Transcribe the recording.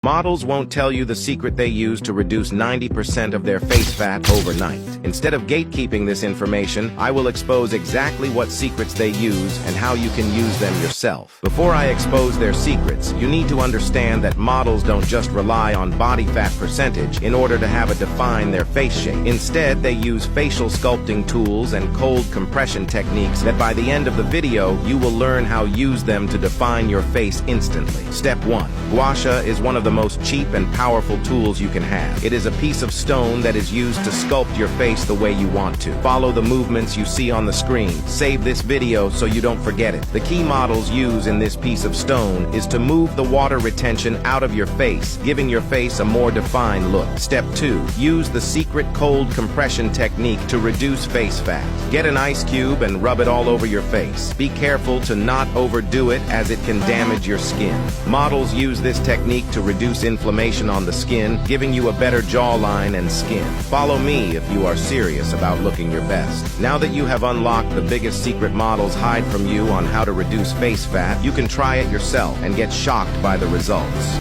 Models won't tell you the secret they use to reduce 90% of their face fat overnight. Instead of gatekeeping this information, I will expose exactly what secrets they use and how you can use them yourself. Before I expose their secrets, you need to understand that models don't just rely on body fat percentage in order to have a define their face shape. Instead, they use facial sculpting tools and cold compression techniques that by the end of the video, you will learn how to use them to define your face instantly. Step 1. Gua sha is one of the most cheap and powerful tools you can have. It is a piece of stone that is used to sculpt your face the way you want to. Follow the movements you see on the screen. Save this video so you don't forget it. The key models use in this piece of stone is to move the water retention out of your face, giving your face a more defined look. Step 2. Use the secret cold compression technique to reduce face fat. Get an ice cube and rub it all over your face. Be careful to not overdo it as it can damage your skin. Models use this technique to reduce inflammation on the skin, giving you a better jawline and skin. Follow me if you are serious about looking your best. Now that you have unlocked the biggest secret models hide from you on how to reduce face fat, you can try it yourself and get shocked by the results.